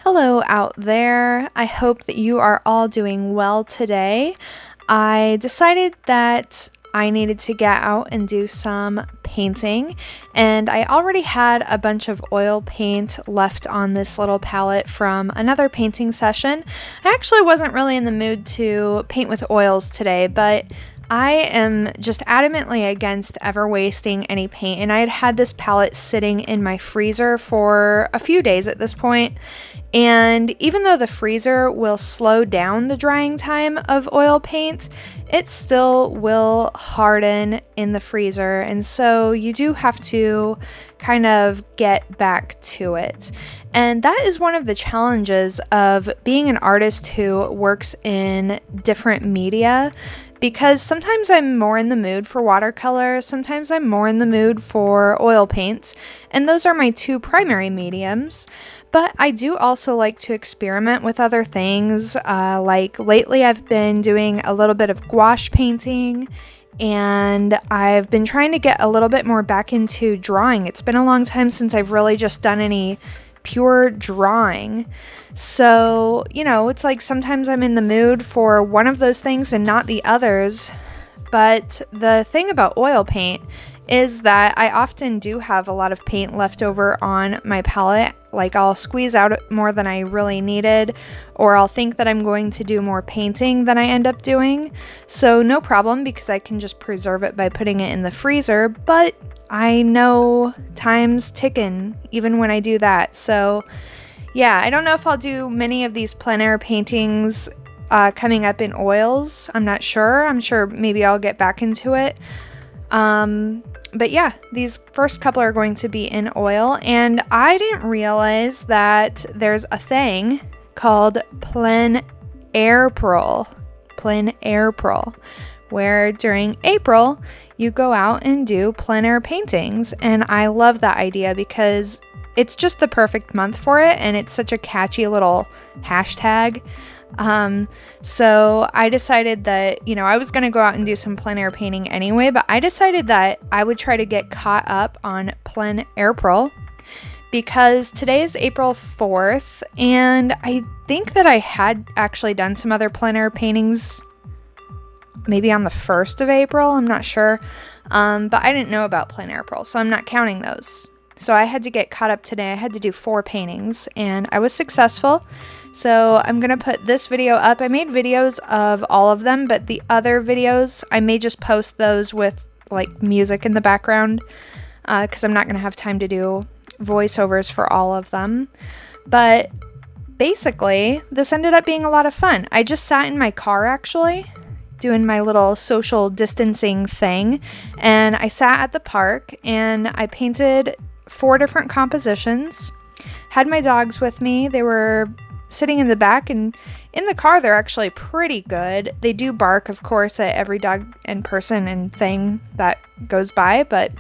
Hello out there. I hope that you are all doing well today. I decided that I needed to get out and do some painting, and I already had a bunch of oil paint left on this little palette from another painting session. I actually wasn't really in the mood to paint with oils today, but I am just adamantly against ever wasting any paint, and I had this palette sitting in my freezer for a few days at this point. And even though the freezer will slow down the drying time of oil paint, it still will harden in the freezer. And so you do have to kind of get back to it. And that is one of the challenges of being an artist who works in different media, because sometimes I'm more in the mood for watercolor, sometimes I'm more in the mood for oil paint, and those are my two primary mediums. But I do also like to experiment with other things. Like lately I've been doing a little bit of gouache painting, and I've been trying to get a little bit more back into drawing. It's been a long time since I've really just done any pure drawing. So, it's like sometimes I'm in the mood for one of those things and not the others. But the thing about oil paint is that I often do have a lot of paint left over on my palette. Like I'll squeeze out more than I really needed, or I'll think that I'm going to do more painting than I end up doing. So no problem, because I can just preserve it by putting it in the freezer, but I know time's ticking even when I do that. So yeah, I don't know if I'll do many of these plein air paintings coming up in oils. I'm not sure. I'm sure maybe I'll get back into it. But yeah, these first couple are going to be in oil, and I didn't realize that there's a thing called Plein Airpril, where during April you go out and do plein air paintings, and I love that idea because it's just the perfect month for it, and it's such a catchy little hashtag. So I decided that, I was going to go out and do some plein air painting anyway, but I decided that I would try to get caught up on Plein Airpril, because today is April 4th, and I think that I had actually done some other plein air paintings maybe on the 1st of April. I'm not sure. But I didn't know about Plein Airpril, so I'm not counting those. So I had to get caught up today. I had to do 4 paintings, and I was successful. So I'm going to put this video up. I made videos of all of them, but the other videos, I may just post those with like music in the background, because I'm not going to have time to do voiceovers for all of them. But basically, this ended up being a lot of fun. I just sat in my car actually, doing my little social distancing thing, and I sat at the park and I painted 4 different compositions. Had my dogs with me. They were sitting in the back, and in the car they're actually pretty good. They do bark, of course, at every dog and person and thing that goes by, but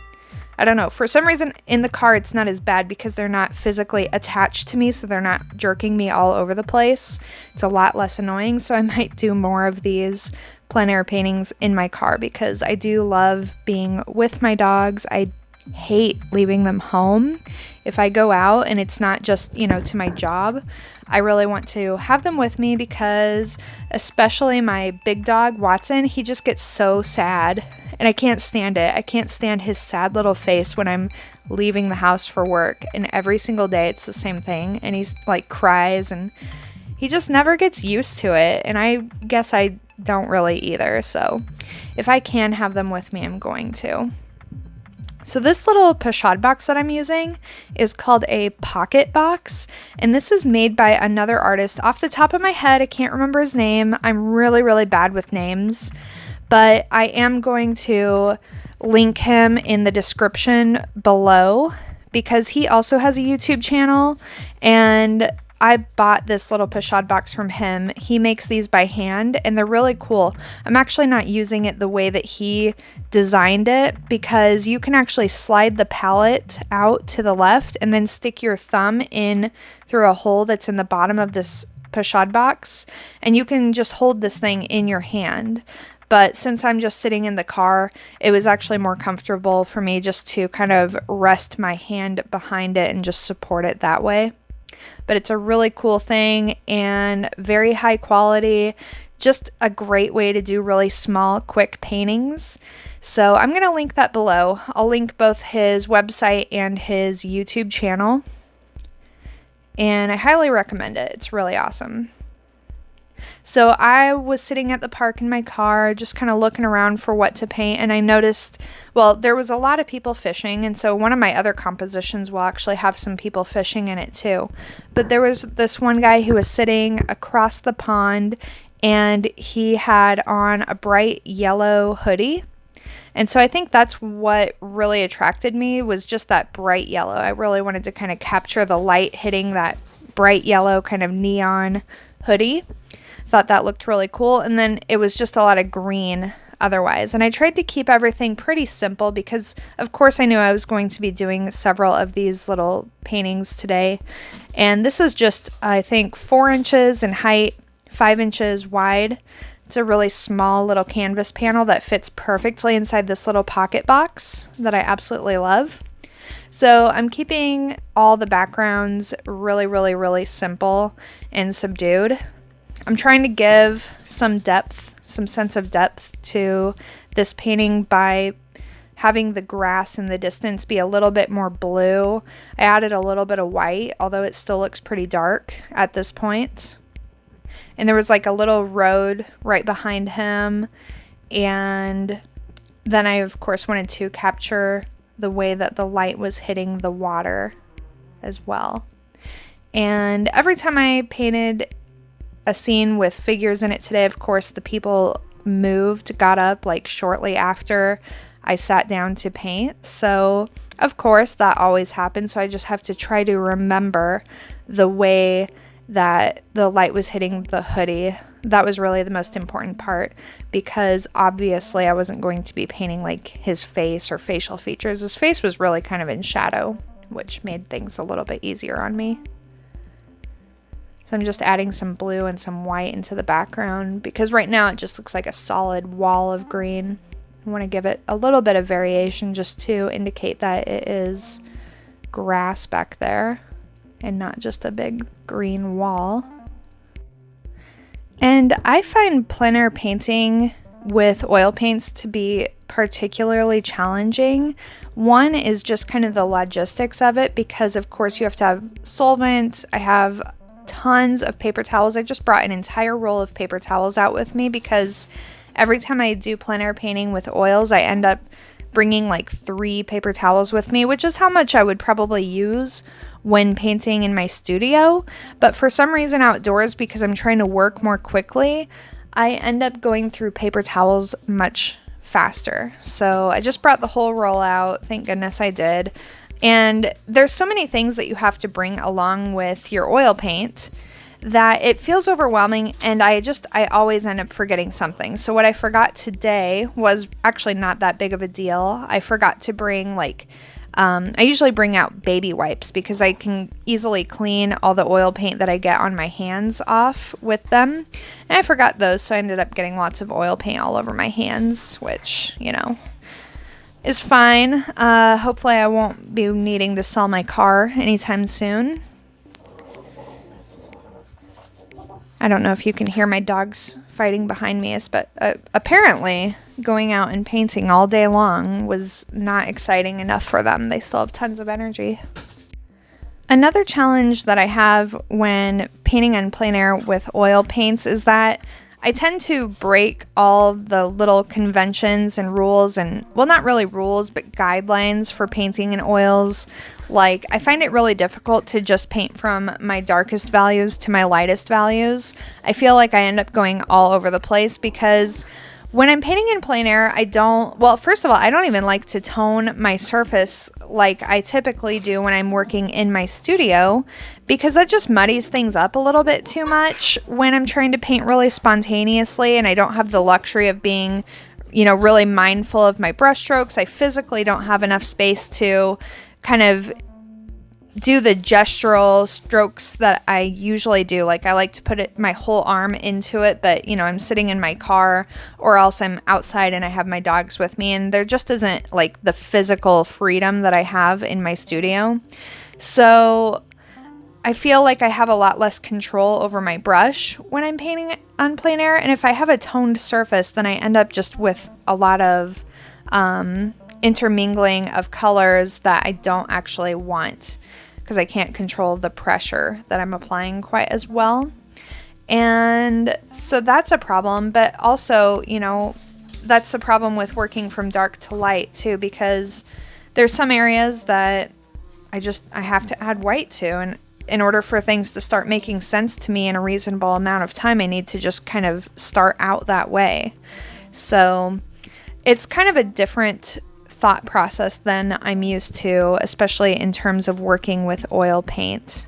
I don't know, for some reason in the car it's not as bad because they're not physically attached to me, so they're not jerking me all over the place. It's a lot less annoying, so I might do more of these plein air paintings in my car, because I do love being with my dogs. I hate leaving them home. If I go out and it's not just, to my job, I really want to have them with me, because especially my big dog, Watson, he just gets so sad, and I can't stand it. I can't stand his sad little face when I'm leaving the house for work, and every single day it's the same thing, and he's like cries, and he just never gets used to it, and I guess I don't really either. So if I can have them with me, I'm going to. So this little pochade box that I'm using is called a pocket box, and this is made by another artist. Off the top of my head, I can't remember his name. I'm really, really bad with names, but I am going to link him in the description below, because he also has a YouTube channel, and I bought this little pochade box from him. He makes these by hand, and they're really cool. I'm actually not using it the way that he designed it, because you can actually slide the palette out to the left and then stick your thumb in through a hole that's in the bottom of this pochade box, and you can just hold this thing in your hand. But since I'm just sitting in the car, it was actually more comfortable for me just to kind of rest my hand behind it and just support it that way. but it's a really cool thing and very high quality. Just a great way to do really small, quick paintings. So I'm going to link that below. I'll link both his website and his YouTube channel. And I highly recommend it. It's really awesome. So I was sitting at the park in my car, just kind of looking around for what to paint, and I noticed, well, there was a lot of people fishing, and so one of my other compositions will actually have some people fishing in it too. But there was this one guy who was sitting across the pond, and he had on a bright yellow hoodie. And so I think that's what really attracted me, was just that bright yellow. I really wanted to kind of capture the light hitting that bright yellow kind of neon hoodie. Thought that looked really cool. And then it was just a lot of green otherwise. And I tried to keep everything pretty simple because, of course, I knew I was going to be doing several of these little paintings today. And this is just, I think, 4 inches in height, 5 inches wide. It's a really small little canvas panel that fits perfectly inside this little pocket box that I absolutely love. So I'm keeping all the backgrounds really, really, really simple and subdued. I'm trying to give some depth, some sense of depth to this painting by having the grass in the distance be a little bit more blue. I added a little bit of white, although it still looks pretty dark at this point. And there was like a little road right behind him. And then I, of course, wanted to capture the way that the light was hitting the water as well. And every time I painted a scene with figures in it today, of course, the people got up like shortly after I sat down to paint. So, of course, that always happens. So I just have to try to remember the way that the light was hitting the hoodie. That was really the most important part, because obviously I wasn't going to be painting like his face or facial features. His face was really kind of in shadow, which made things a little bit easier on me. So I'm just adding some blue and some white into the background, because right now it just looks like a solid wall of green. I want to give it a little bit of variation just to indicate that it is grass back there and not just a big green wall. And I find plein air painting with oil paints to be particularly challenging. One is just kind of the logistics of it, because of course you have to have solvent. I have tons of paper towels. I just brought an entire roll of paper towels out with me, because every time I do plein air painting with oils, I end up bringing like 3 paper towels with me, which is how much I would probably use when painting in my studio. But for some reason outdoors, because I'm trying to work more quickly, I end up going through paper towels much faster. So I just brought the whole roll out. Thank goodness I did. And there's so many things that you have to bring along with your oil paint that it feels overwhelming, and I always end up forgetting something. So what I forgot today was actually not that big of a deal. I forgot to bring I usually bring out baby wipes, because I can easily clean all the oil paint that I get on my hands off with them. And I forgot those, so I ended up getting lots of oil paint all over my hands, which, you know, is fine. Hopefully I won't be needing to sell my car anytime soon. I don't know if you can hear my dogs fighting behind me, but apparently going out and painting all day long was not exciting enough for them. They still have tons of energy. Another challenge that I have when painting on plein air with oil paints is that I tend to break all the little conventions and rules, and, well, not really rules, but guidelines for painting in oils. Like, I find it really difficult to just paint from my darkest values to my lightest values. I feel like I end up going all over the place, because when I'm painting in plein air, first of all, I don't even like to tone my surface like I typically do when I'm working in my studio, because that just muddies things up a little bit too much when I'm trying to paint really spontaneously, and I don't have the luxury of being, really mindful of my brush strokes. I physically don't have enough space to kind of do the gestural strokes that I usually do. Like, I like to put my whole arm into it, but I'm sitting in my car, or else I'm outside and I have my dogs with me, and there just isn't like the physical freedom that I have in my studio. So I feel like I have a lot less control over my brush when I'm painting on plein air. And if I have a toned surface, then I end up just with a lot of intermingling of colors that I don't actually want, because I can't control the pressure that I'm applying quite as well. And so that's a problem, but also, you know, that's the problem with working from dark to light too, because there's some areas that I have to add white to, and in order for things to start making sense to me in a reasonable amount of time, I need to just kind of start out that way. So it's kind of a different thought process than I'm used to, especially in terms of working with oil paint.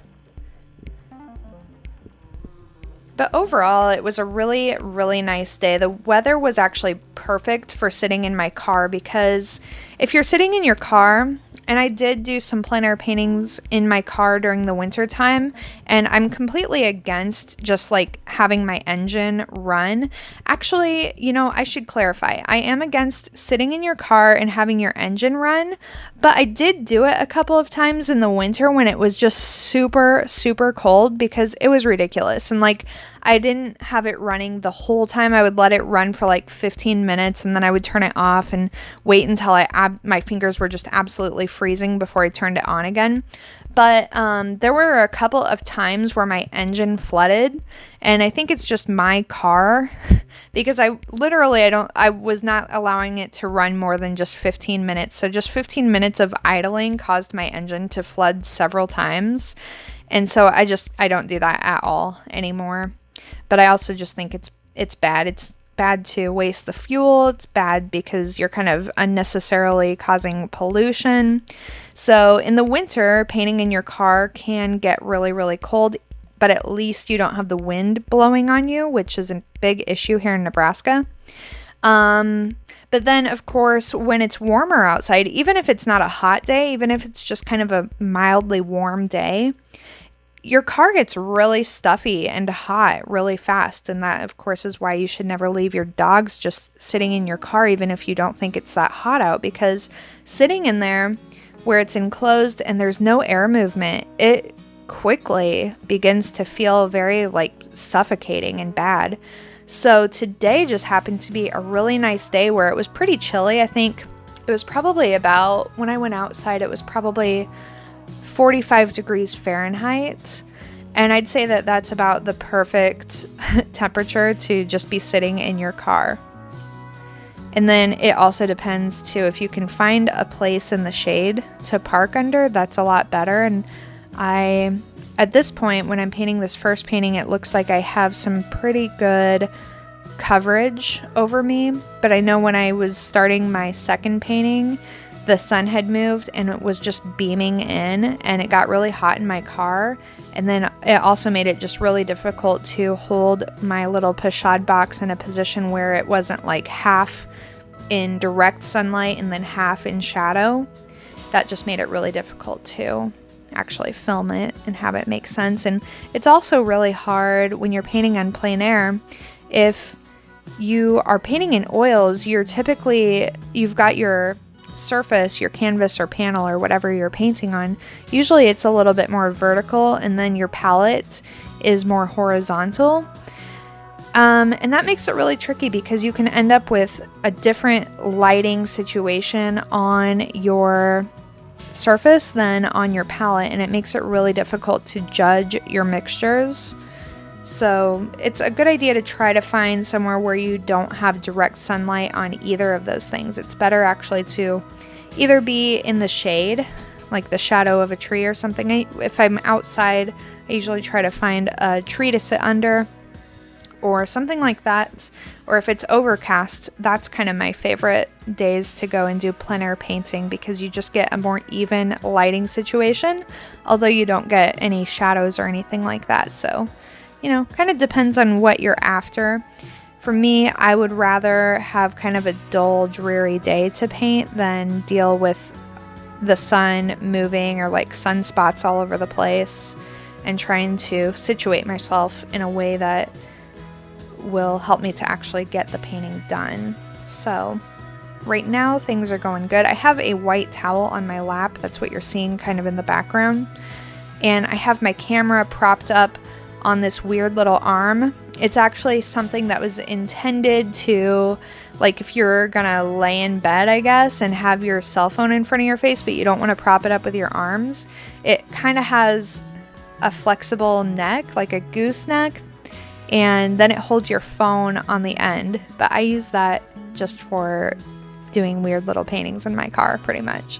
But overall, it was a really, really nice day. The weather was actually perfect for sitting in my car, because if you're sitting in your car, and I did do some plein air paintings in my car during the winter time, and I'm completely against just like having my engine run. Actually, you know, I should clarify. I am against sitting in your car and having your engine run, but I did do it a couple of times in the winter when it was just super, super cold, because it was ridiculous. And like, I didn't have it running the whole time. I would let it run for like 15 minutes, and then I would turn it off and wait until my fingers were just absolutely freezing before I turned it on again. But there were a couple of times where my engine flooded, and I think it's just my car, because I was not allowing it to run more than just 15 minutes. So just 15 minutes of idling caused my engine to flood several times. And so I don't do that at all anymore. But I also just think it's bad. It's bad to waste the fuel. It's bad because you're kind of unnecessarily causing pollution. So in the winter, painting in your car can get really, really cold, but at least you don't have the wind blowing on you, which is a big issue here in Nebraska. But then, of course, when it's warmer outside, even if it's not a hot day, even if it's just kind of a mildly warm day, your car gets really stuffy and hot really fast. And that, of course, is why you should never leave your dogs just sitting in your car, even if you don't think it's that hot out, because sitting in there where it's enclosed and there's no air movement, it quickly begins to feel very like suffocating and bad. So today just happened to be a really nice day where it was pretty chilly. I think it was probably about, when I went outside, it was probably 45 degrees Fahrenheit. And I'd say that that's about the perfect temperature to just be sitting in your car. And then it also depends too, if you can find a place in the shade to park under, that's a lot better. And at this point, when I'm painting this first painting, it looks like I have some pretty good coverage over me. But I know when I was starting my second painting, the sun had moved and it was just beaming in, and it got really hot in my car. And then it also made it just really difficult to hold my little pochade box in a position where it wasn't like half in direct sunlight and then half in shadow. That just made it really difficult to actually film it and have it make sense. And it's also really hard when you're painting on plein air. If you are painting in oils, you've got your surface, your canvas or panel or whatever you're painting on. Usually it's a little bit more vertical, and then your palette is more horizontal. And that makes it really tricky, because you can end up with a different lighting situation on your surface than on your palette, and it makes it really difficult to judge your mixtures. So it's a good idea to try to find somewhere where you don't have direct sunlight on either of those things. It's better actually to either be in the shade, like the shadow of a tree or something. If I'm outside, I usually try to find a tree to sit under or something like that. Or if it's overcast, that's kind of my favorite days to go and do plein air painting, because you just get a more even lighting situation, although you don't get any shadows or anything like that. So, you know, kind of depends on what you're after. For me, I would rather have kind of a dull, dreary day to paint than deal with the sun moving or like sunspots all over the place, and trying to situate myself in a way that will help me to actually get the painting done. So right now things are going good. I have a white towel on my lap. That's what you're seeing kind of in the background. and I have my camera propped up on this weird little arm. It's actually something that was intended to, like, if you're gonna lay in bed, I guess, and have your cell phone in front of your face, but you don't want to prop it up with your arms. It kind of has a flexible neck, like a gooseneck, and then it holds your phone on the end. But I use that just for doing weird little paintings in my car, pretty much.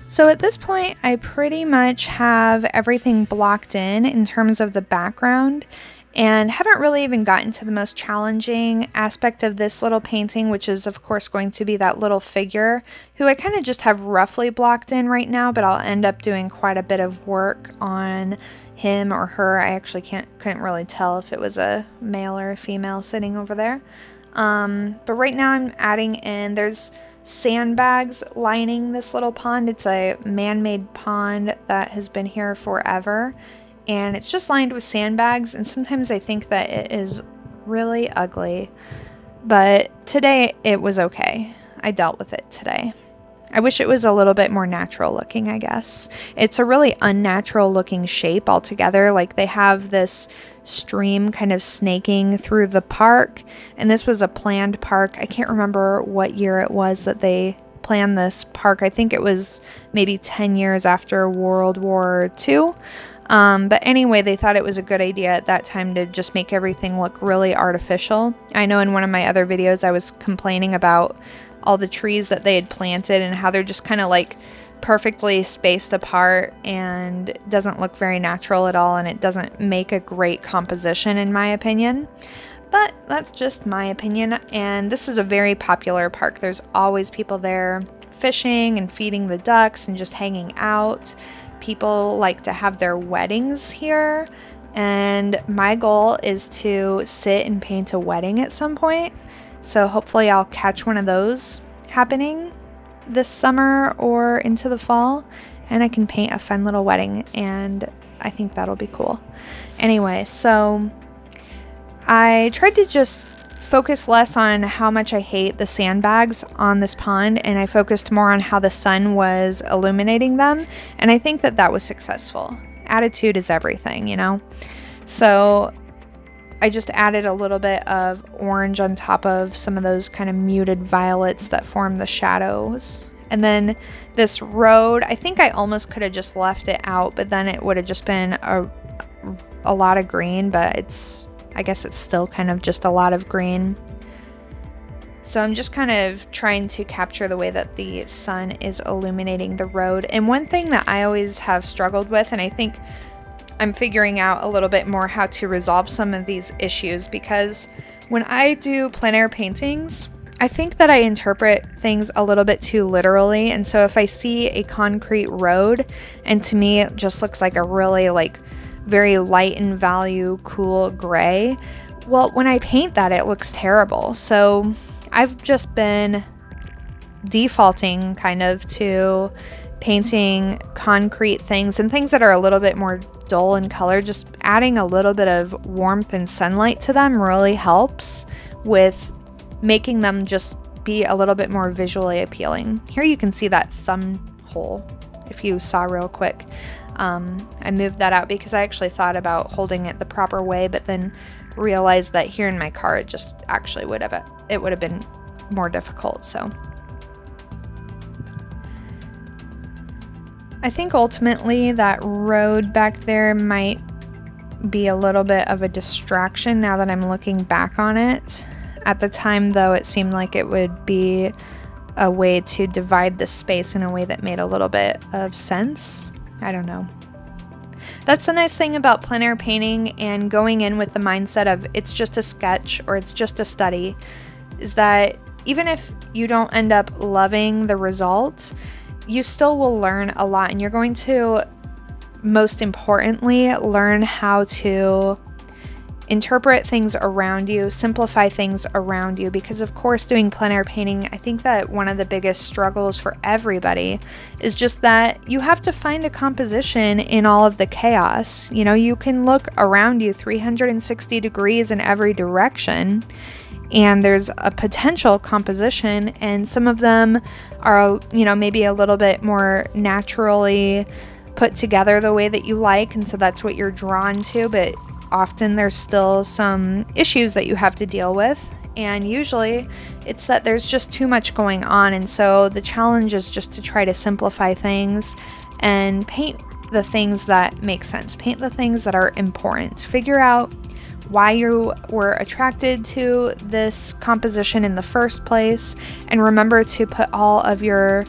So at this point, I pretty much have everything blocked in terms of the background, and haven't really even gotten to the most challenging aspect of this little painting, which is of course going to be that little figure, who I kind of just have roughly blocked in right now, but I'll end up doing quite a bit of work on him or her. I actually couldn't really tell if it was a male or a female sitting over there. But right now I'm adding in, there's sandbags lining this little pond. It's a man-made pond that has been here forever, and it's just lined with sandbags, and sometimes I think that it is really ugly, but today it was okay. I dealt with it today. I wish it was a little bit more natural looking, I guess. It's a really unnatural looking shape altogether. Like, they have this stream kind of snaking through the park, and this was a planned park. I can't remember what year it was that they planned this park. I think it was maybe 10 years after World War II. But anyway, they thought it was a good idea at that time to just make everything look really artificial. I know in one of my other videos I was complaining about all the trees that they had planted and how they're just kind of like perfectly spaced apart and doesn't look very natural at all, and it doesn't make a great composition in my opinion. But that's just my opinion, and this is a very popular park. There's always people there fishing and feeding the ducks and just hanging out. People like to have their weddings here, and my goal is to sit and paint a wedding at some point. So hopefully I'll catch one of those happening this summer or into the fall, and I can paint a fun little wedding, and I think that'll be cool. Anyway, so I tried to just focus less on how much I hate the sandbags on this pond, and I focused more on how the sun was illuminating them, and I think that that was successful. Attitude is everything, you know? So I just added a little bit of orange on top of some of those kind of muted violets that form the shadows. And then this road, I think I almost could have just left it out, but then it would have just been a lot of green, but I guess it's still kind of just a lot of green. So I'm just kind of trying to capture the way that the sun is illuminating the road. And one thing that I always have struggled with, and I think I'm figuring out a little bit more how to resolve some of these issues, because when I do plein air paintings, I think that I interpret things a little bit too literally. And so if I see a concrete road, and to me it just looks like a really very light in value, cool gray, well, when I paint that, it looks terrible. So I've just been defaulting kind of to painting concrete things and things that are a little bit more dull in color. Just adding a little bit of warmth and sunlight to them really helps with making them just be a little bit more visually appealing. Here you can see that thumb hole if you saw real quick. I moved that out because I actually thought about holding it the proper way, but then realized that here in my car it just actually would have been more difficult. So I think ultimately that road back there might be a little bit of a distraction now that I'm looking back on it. At the time though, it seemed like it would be a way to divide the space in a way that made a little bit of sense. I don't know. That's the nice thing about plein air painting and going in with the mindset of it's just a sketch or it's just a study, is that even if you don't end up loving the result, you still will learn a lot, and you're going to, most importantly, learn how to interpret things around you, simplify things around you, because of course doing plein air painting, I think that one of the biggest struggles for everybody is just that you have to find a composition in all of the chaos. You know, you can look around you 360 degrees in every direction, and there's a potential composition, and some of them are, you know, maybe a little bit more naturally put together the way that you like, and so that's what you're drawn to, but often there's still some issues that you have to deal with, and usually it's that there's just too much going on, and so the challenge is just to try to simplify things and paint the things that make sense, paint the things that are important, figure out why you were attracted to this composition in the first place, and remember to put all of your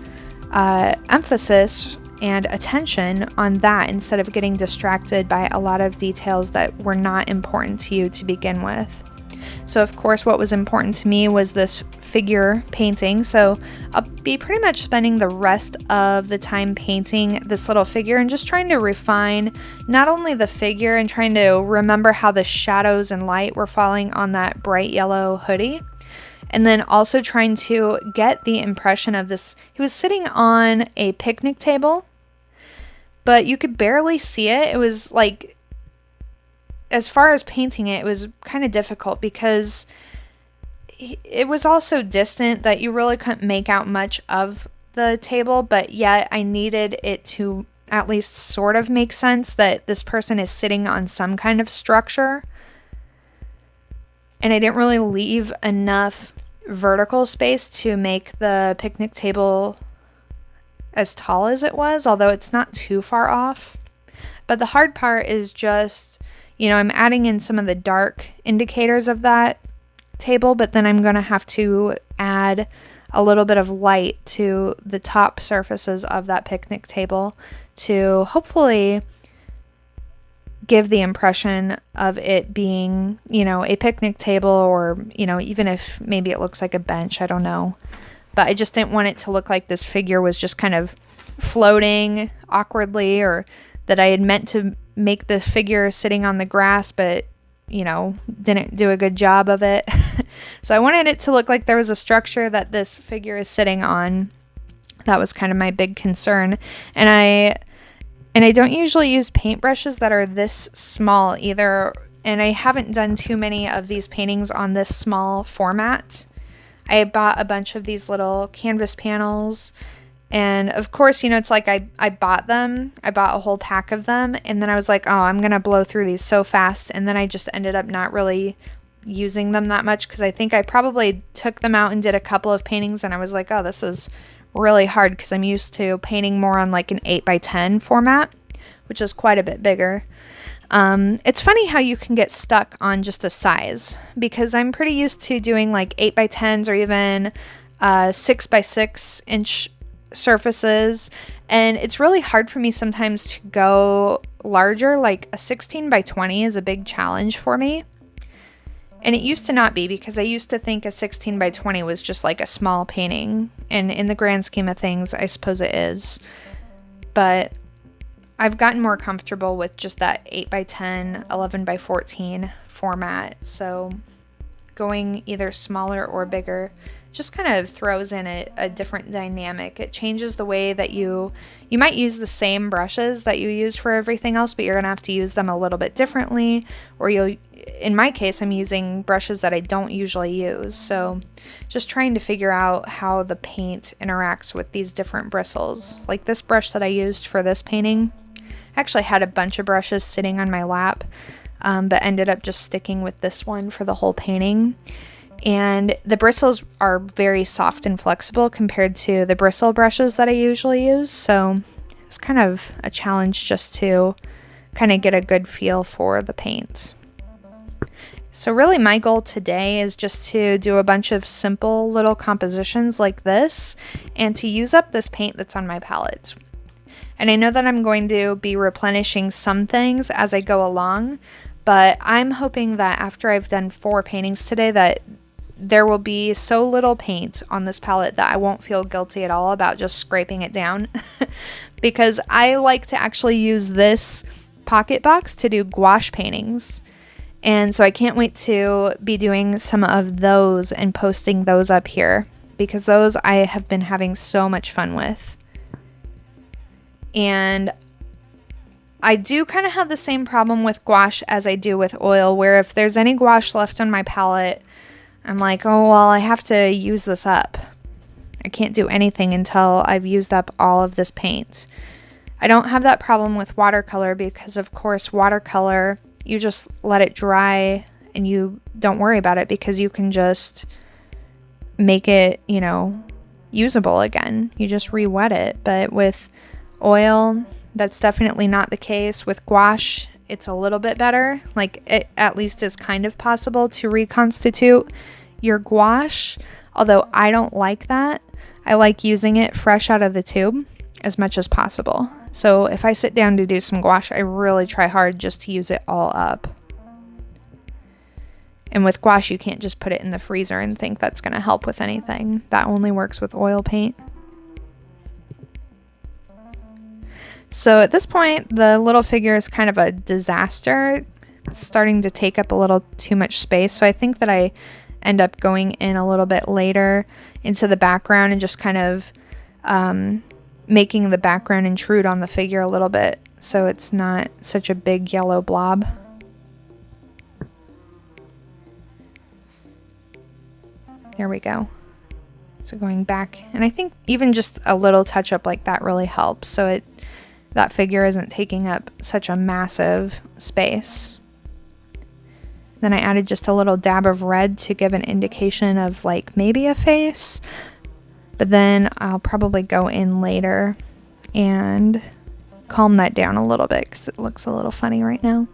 emphasis and attention on that instead of getting distracted by a lot of details that were not important to you to begin with. So of course what was important to me was this figure painting, so I'll be pretty much spending the rest of the time painting this little figure and just trying to refine not only the figure and trying to remember how the shadows and light were falling on that bright yellow hoodie, and then also trying to get the impression of this. He was sitting on a picnic table, but you could barely see it. It was like, as far as painting it, it was kind of difficult because it was all so distant that you really couldn't make out much of the table, but yet I needed it to at least sort of make sense that this person is sitting on some kind of structure. And I didn't really leave enough vertical space to make the picnic table as tall as it was, although it's not too far off. But the hard part is just, you know, I'm adding in some of the dark indicators of that table, but then I'm going to have to add a little bit of light to the top surfaces of that picnic table to hopefully give the impression of it being, you know, a picnic table, or, you know, even if maybe it looks like a bench, I don't know. But I just didn't want it to look like this figure was just kind of floating awkwardly, or that I had meant to make the figure sitting on the grass, but, you know, didn't do a good job of it. So I wanted it to look like there was a structure that this figure is sitting on. That was kind of my big concern. And I don't usually use paintbrushes that are this small either, and I haven't done too many of these paintings on this small format. I bought a bunch of these little canvas panels, and of course, you know, it's like I bought them. I bought a whole pack of them, and then I was like, oh, I'm going to blow through these so fast, and then I just ended up not really using them that much because I think I probably took them out and did a couple of paintings, and I was like, oh, this is really hard because I'm used to painting more on like an 8x10 format, which is quite a bit bigger. It's funny how you can get stuck on just a size, because I'm pretty used to doing like 8x10s or even 6x6 inch surfaces, and it's really hard for me sometimes to go larger. Like a 16x20 is a big challenge for me. And it used to not be, because I used to think a 16x20 was just like a small painting. And in the grand scheme of things, I suppose it is. But I've gotten more comfortable with just that 8x10, 11x14 format. So going either smaller or bigger just kind of throws in a different dynamic. It changes the way that you might use the same brushes that you use for everything else, but you're going to have to use them a little bit differently. Or in my case, I'm using brushes that I don't usually use. So just trying to figure out how the paint interacts with these different bristles. Like this brush that I used for this painting, I actually had a bunch of brushes sitting on my lap, but ended up just sticking with this one for the whole painting. And the bristles are very soft and flexible compared to the bristle brushes that I usually use. So it's kind of a challenge just to kind of get a good feel for the paint. So really my goal today is just to do a bunch of simple little compositions like this and to use up this paint that's on my palette. And I know that I'm going to be replenishing some things as I go along, but I'm hoping that after I've done 4 paintings today that there will be so little paint on this palette that I won't feel guilty at all about just scraping it down. Because I like to actually use this pocket box to do gouache paintings. And so I can't wait to be doing some of those and posting those up here, because those I have been having so much fun with. And I do kind of have the same problem with gouache as I do with oil, where if there's any gouache left on my palette, I'm like, oh, well, I have to use this up. I can't do anything until I've used up all of this paint. I don't have that problem with watercolor because, of course, watercolor, you just let it dry and you don't worry about it because you can just make it, you know, usable again. You just re-wet it. But with oil, that's definitely not the case. With gouache, it's a little bit better. Like, it at least is kind of possible to reconstitute your gouache, although I don't like that. I like using it fresh out of the tube as much as possible. So if I sit down to do some gouache, I really try hard just to use it all up. And with gouache, you can't just put it in the freezer and think that's going to help with anything. That only works with oil paint. So at this point, the little figure is kind of a disaster. It's starting to take up a little too much space. So I think that I end up going in a little bit later into the background and just kind of making the background intrude on the figure a little bit so it's not such a big yellow blob. There we go. So going back, and I think even just a little touch up like that really helps, so that figure isn't taking up such a massive space. Then I added just a little dab of red to give an indication of like maybe a face, but then I'll probably go in later and calm that down a little bit because it looks a little funny right now.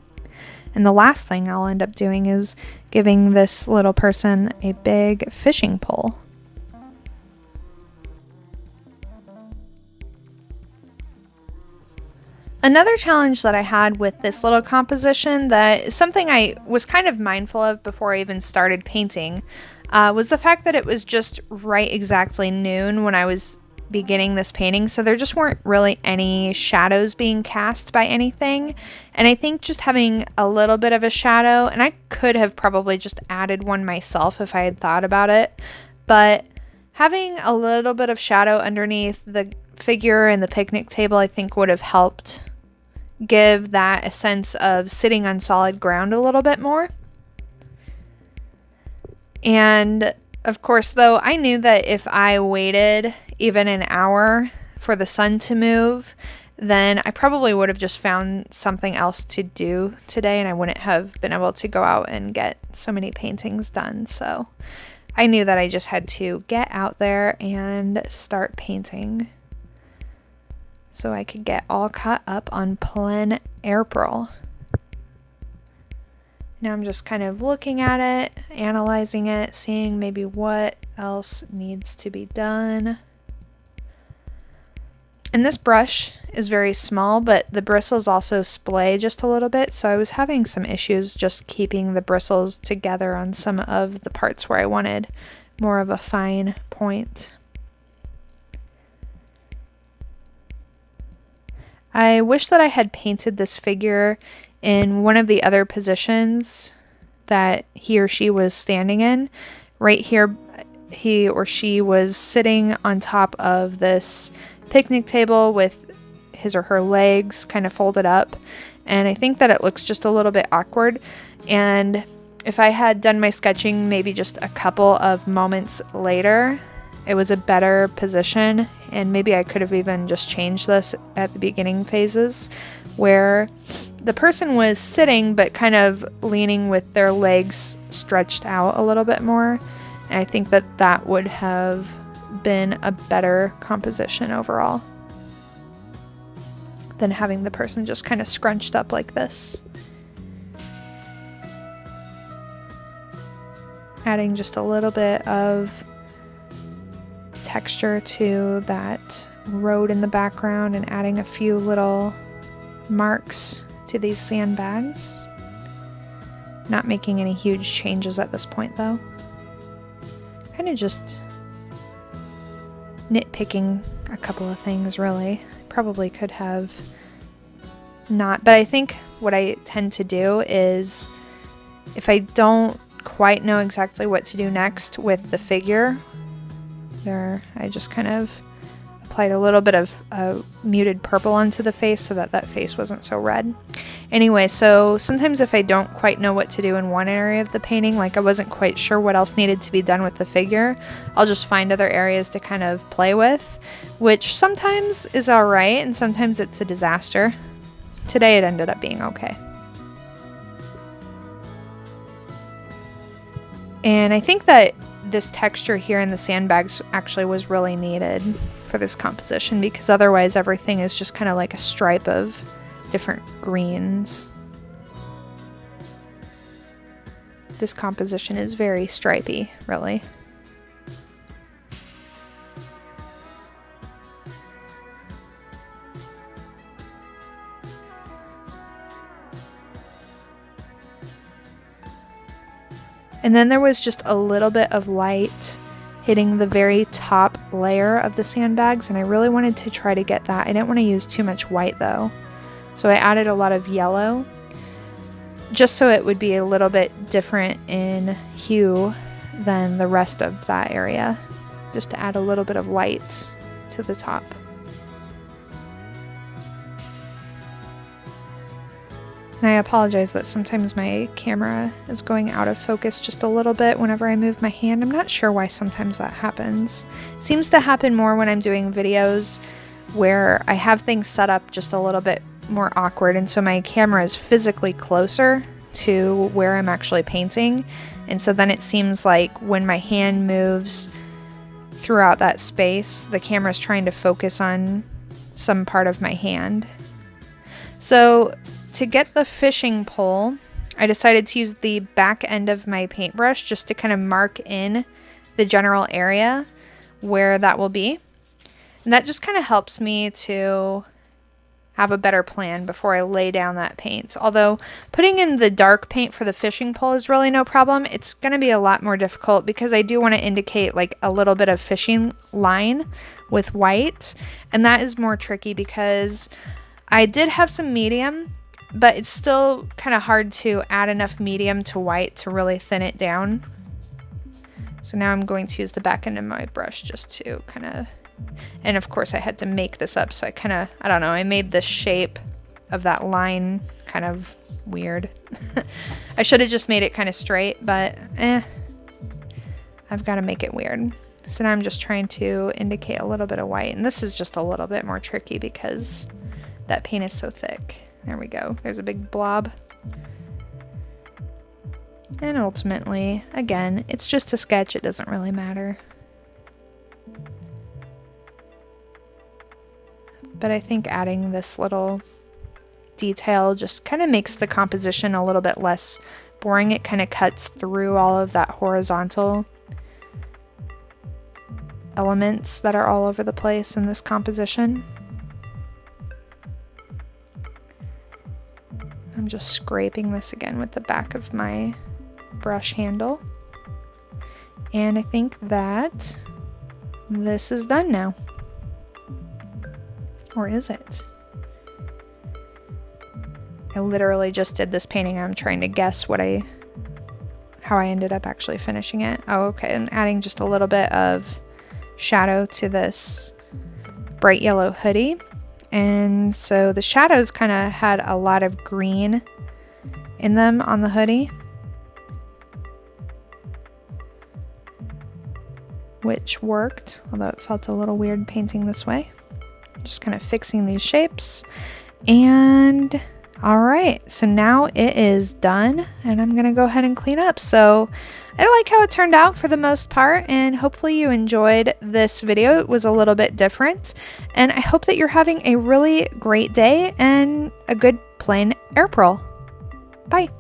And the last thing I'll end up doing is giving this little person a big fishing pole. Another challenge that I had with this little composition, that is something I was kind of mindful of before I even started painting, was the fact that it was just right exactly noon when I was beginning this painting, so there just weren't really any shadows being cast by anything. And I think just having a little bit of a shadow, and I could have probably just added one myself if I had thought about it, but having a little bit of shadow underneath the figure and the picnic table I think would have helped give that a sense of sitting on solid ground a little bit more. And of course, though, I knew that if I waited even an hour for the sun to move, then I probably would have just found something else to do today and I wouldn't have been able to go out and get so many paintings done. So I knew that I just had to get out there and start painting so I could get all caught up on Plein Airpril. Now I'm just kind of looking at it, analyzing it, seeing maybe what else needs to be done. And this brush is very small, but the bristles also splay just a little bit, so I was having some issues just keeping the bristles together on some of the parts where I wanted more of a fine point. I wish that I had painted this figure in one of the other positions that he or she was standing in. Right here, he or she was sitting on top of this picnic table with his or her legs kind of folded up, and I think that it looks just a little bit awkward. And if I had done my sketching maybe just a couple of moments later, it was a better position, and maybe I could have even just changed this at the beginning phases where the person was sitting but kind of leaning with their legs stretched out a little bit more. And I think that that would have been a better composition overall than having the person just kind of scrunched up like this. Adding just a little bit of texture to that road in the background and adding a few little marks to these sandbags. Not making any huge changes at this point though. Kind of just nitpicking a couple of things really. Probably could have not, but I think what I tend to do is if I don't quite know exactly what to do next with the figure, there I just kind of applied a little bit of muted purple onto the face so that that face wasn't so red. Anyway, so sometimes if I don't quite know what to do in one area of the painting, like I wasn't quite sure what else needed to be done with the figure, I'll just find other areas to kind of play with, which sometimes is alright and sometimes it's a disaster. Today it ended up being okay. And I think that this texture here in the sandbags actually was really needed for this composition, because otherwise everything is just kind of like a stripe of different greens. This composition is very stripy, really. And then there was just a little bit of light hitting the very top layer of the sandbags, and I really wanted to try to get that. I didn't want to use too much white though. So I added a lot of yellow, just so it would be a little bit different in hue than the rest of that area, just to add a little bit of light to the top. And I apologize that sometimes my camera is going out of focus just a little bit whenever I move my hand. I'm not sure why sometimes that happens. It seems to happen more when I'm doing videos where I have things set up just a little bit more awkward, and so my camera is physically closer to where I'm actually painting, and so then it seems like when my hand moves throughout that space, the camera's trying to focus on some part of my hand. So to get the fishing pole, I decided to use the back end of my paintbrush just to kind of mark in the general area where that will be. And that just kind of helps me to have a better plan before I lay down that paint. Although putting in the dark paint for the fishing pole is really no problem, it's going to be a lot more difficult because I do want to indicate like a little bit of fishing line with white. And that is more tricky because I did have some medium, but it's still kind of hard to add enough medium to white to really thin it down. So now I'm going to use the back end of my brush just to kind of, and of course I had to make this up, so I kind of, I don't know, I made the shape of that line kind of weird. I should have just made it kind of straight, but I've got to make it weird. So now I'm just trying to indicate a little bit of white, and this is just a little bit more tricky because that paint is so thick. There we go. There's a big blob. And ultimately, again, it's just a sketch. It doesn't really matter. But I think adding this little detail just kind of makes the composition a little bit less boring. It kind of cuts through all of that horizontal elements that are all over the place in this composition. I'm just scraping this again with the back of my brush handle. And I think that this is done now. Or is it? I literally just did this painting. I'm trying to guess how I ended up actually finishing it. Oh, okay. And adding just a little bit of shadow to this bright yellow hoodie. And so the shadows kind of had a lot of green in them on the hoodie, which worked, although it felt a little weird painting this way. Just kind of fixing these shapes. And all right, so now it is done, and I'm gonna go ahead and clean up. So I like how it turned out for the most part, and hopefully you enjoyed this video. It was a little bit different, and I hope that you're having a really great day and a good Plein Airpril. Bye.